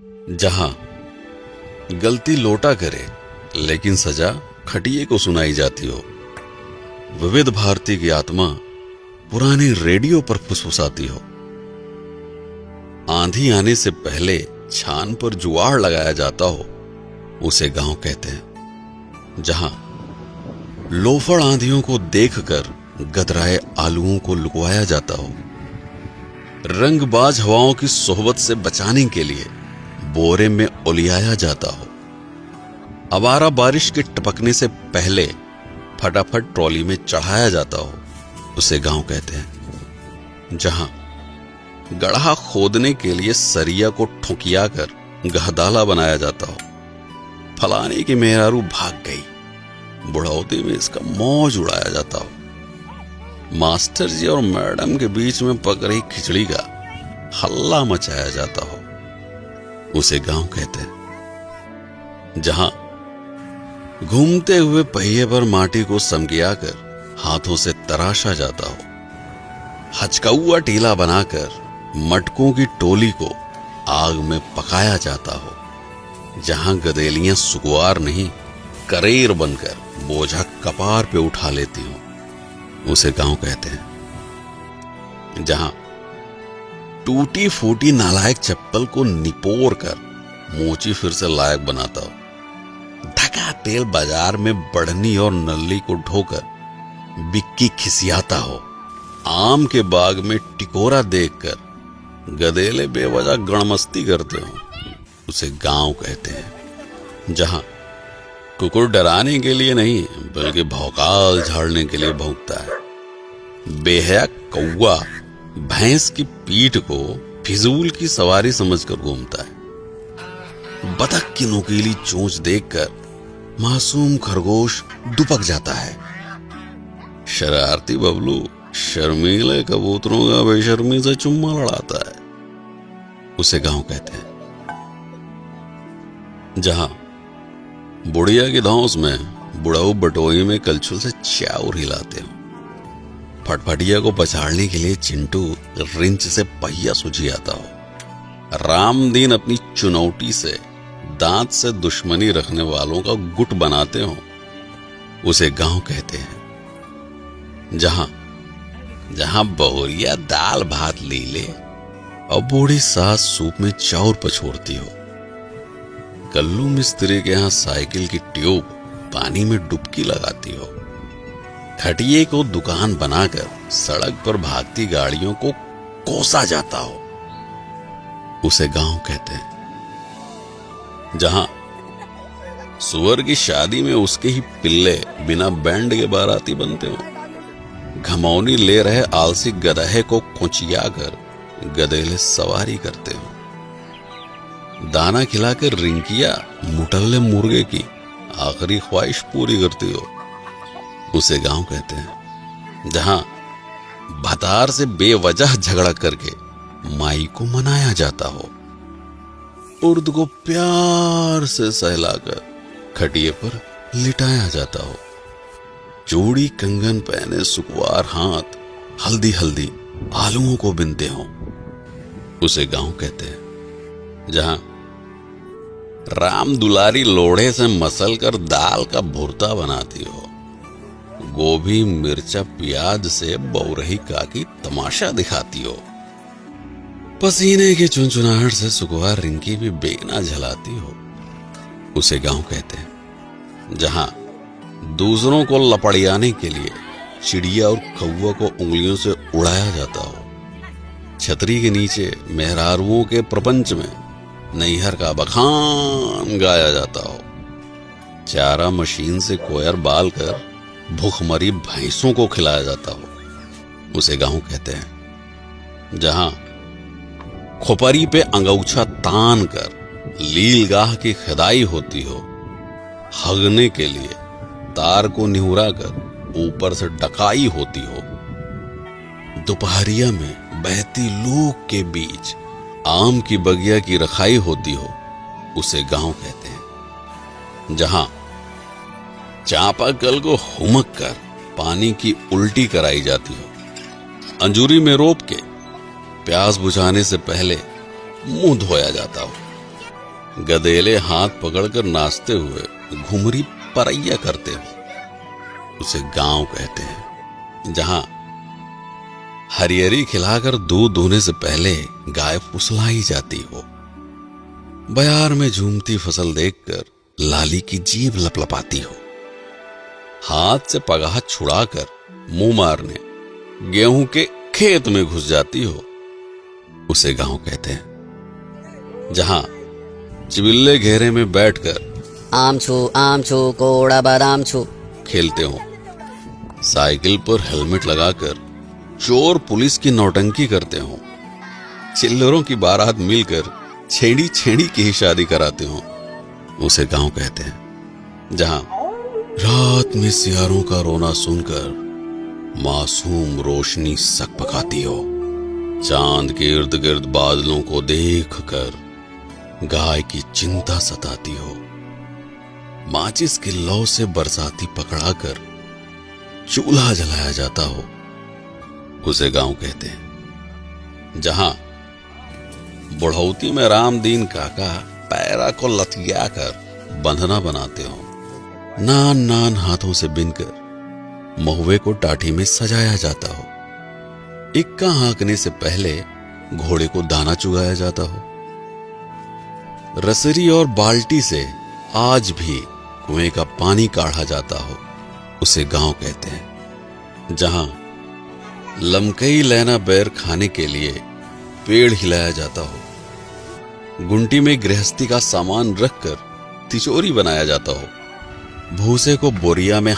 जहां गलती लोटा करे लेकिन सजा खटिए को सुनाई जाती हो, विविध भारती की आत्मा पुरानी रेडियो पर फुसफुसाती हो। आंधी आने से पहले छान पर जुआड़ लगाया जाता हो, उसे गांव कहते हैं। जहां लोफड़ आंधियों को देखकर गदराए आलुओं को लुकवाया जाता हो, रंगबाज हवाओं की सोहबत से बचाने के लिए बोरे में उलियाया जाता हो, आवारा बारिश के टपकने से पहले फटाफट ट्रॉली में चढ़ाया जाता हो, उसे गांव कहते हैं। जहां गड्ढा खोदने के लिए सरिया को ठुकिया कर गहदाला बनाया जाता हो, फलाने की मेहरारू भाग गई, बुढ़ौती में इसका मौज उड़ाया जाता हो, मास्टर जी और मैडम के बीच में पक रही खिचड़ी का हल्ला मचाया जाता हो, उसे गांव कहते हैं। जहां घूमते हुए पहिए पर माटी को समगिया कर हाथों से तराशा जाता हो, हचकौआ टीला बनाकर मटकों की टोली को आग में पकाया जाता हो, जहां गदेलियां सुकुआर नहीं करेर बनकर बोझा कपार पे उठा लेती हो, उसे गांव कहते हैं। जहां टूटी फूटी नालायक चप्पल को निपोर कर मोची फिर से लायक बनाता हो, धका तेल बाजार में बढ़नी और नल्ली को ढोकर बिक्की खिसियाता हो, आम के बाग में टिकोरा देखकर गधेले बेवजह गणमस्ती करते हो, उसे गांव कहते हैं। जहां कुकुर डराने के लिए नहीं बल्कि भौकाल झाड़ने के लिए भौंकता है, बेहया कौवा भैंस की पीठ को फिजूल की सवारी समझकर घूमता है, बतख की नुकीली चोंच देखकर मासूम खरगोश दुपक जाता है, शरारती बबलू शर्मीले कबूतरों का बेशर्मी से चुम्मा लड़ाता है, उसे गांव कहते हैं। जहां बुढ़िया की धौंस में बुढ़ाऊ बटोई में कलछुल से चाउर हिलाते हो, फटफटिया को पछाड़ने के लिए चिंटू रिंच से पहिया सुझियाता हो, रामदीन अपनी चुनौती से दांत से दुश्मनी रखने वालों का गुट बनाते हो, उसे गांव कहते हैं। जहां बहुरिया दाल भात लीले और बूढ़ी सास सूप में चाउर पछोड़ती हो, कल्लू मिस्त्री के यहां साइकिल की ट्यूब पानी में डुबकी लगाती हो, खटिए को दुकान बनाकर सड़क पर भागती गाड़ियों को कोसा जाता हो, उसे गांव कहते हैं। जहां सुअर की शादी में उसके ही पिल्ले बिना बैंड के बाराती बनते हो, घमौनी ले रहे आलसी गधे को कुचिया कर गधेले सवारी करते हो, दाना खिलाकर रिंकिया मुटल्ले मुर्गे की आखिरी ख्वाहिश पूरी करती हो, उसे गांव कहते हैं। जहां भतार से बेवजह झगड़ा करके माई को मनाया जाता हो, उर्द को प्यार से सहलाकर खटिए पर लिटाया जाता हो, चूड़ी कंगन पहने सुकुआर हाथ हल्दी हल्दी आलुओं को बिनते हो, उसे गांव कहते हैं। जहां राम दुलारी लोढ़े से मसल कर दाल का भुर्ता बनाती हो, गोभी मिर्चा प्याज से बौरही काकी तमाशा दिखाती हो, पसीने की चुनचुनाहट से सुकुआर रिंकी भी बेगना झलाती हो, उसे गांव कहते हैं। जहां दूसरों को लपड़ियाने के लिए चिड़िया और कौवा को उंगलियों से उड़ाया जाता हो, छतरी के नीचे मेहरारुओं के प्रपंच में नैहर का बखान गाया जाता हो, चारा मशीन से कोयर बाल कर भूखमरी भैंसों को खिलाया जाता हो, उसे गांव कहते हैं। जहां खोपरी पे अंगौछा तान कर लीलगाह की खदाई होती हो, हगने के लिए तार को निहुरा कर ऊपर से डकाई होती हो, दोपहरिया में बहती लूक के बीच आम की बगिया की रखाई होती हो, उसे गांव कहते हैं। जहां चापाकल को हुमक कर पानी की उल्टी कराई जाती हो, अंजूरी में रोप के प्यास बुझाने से पहले मुंह धोया जाता हो, गधेले हाथ पकड़कर नाचते हुए घुमरी परैया करते हो, उसे गांव कहते हैं। जहां हरियरी खिलाकर दूध दूहने से पहले गाय फुसलाई जाती हो, बयार में झूमती फसल देखकर लाली की जीभ लपलपाती हो, हाथ से पगाह छुड़ाकर मुंह मारने गेहूं के खेत में घुस जाती हो, उसे गांव कहते हैं। जहां चिबिल्ले घेरे में बैठकर आम छू कोड़ा बादाम छू खेलते हो, साइकिल पर हेलमेट लगाकर चोर पुलिस की नौटंकी करते हो, चिल्लरों की बारात मिलकर छेड़ी छेड़ी की ही शादी कराते हो, उसे गांव कहते हैं। जहां रात में सियारों का रोना सुनकर मासूम रोशनी सकपकाती हो, चांद के इर्द गिर्द बादलों को देखकर गाय की चिंता सताती हो, माचिस की लौ से बरसाती पकड़ाकर चूल्हा जलाया जाता हो, उसे गांव कहते हैं। जहां बुढ़ौती में रामदीन काका पैरा को लथिया कर बंधना बनाते हो, नान नान हाथों से बिनकर महुए को टाठी में सजाया जाता हो, इक्का हाँकने से पहले घोड़े को दाना चुगाया जाता हो, रसरी और बाल्टी से आज भी कुएं का पानी काढ़ा जाता हो, उसे गांव कहते हैं। जहां लमकई लैना बैर खाने के लिए पेड़ हिलाया जाता हो, गुंटी में गृहस्थी का सामान रखकर तिचोरी बनाया जाता हो, भूसे को बोरिया में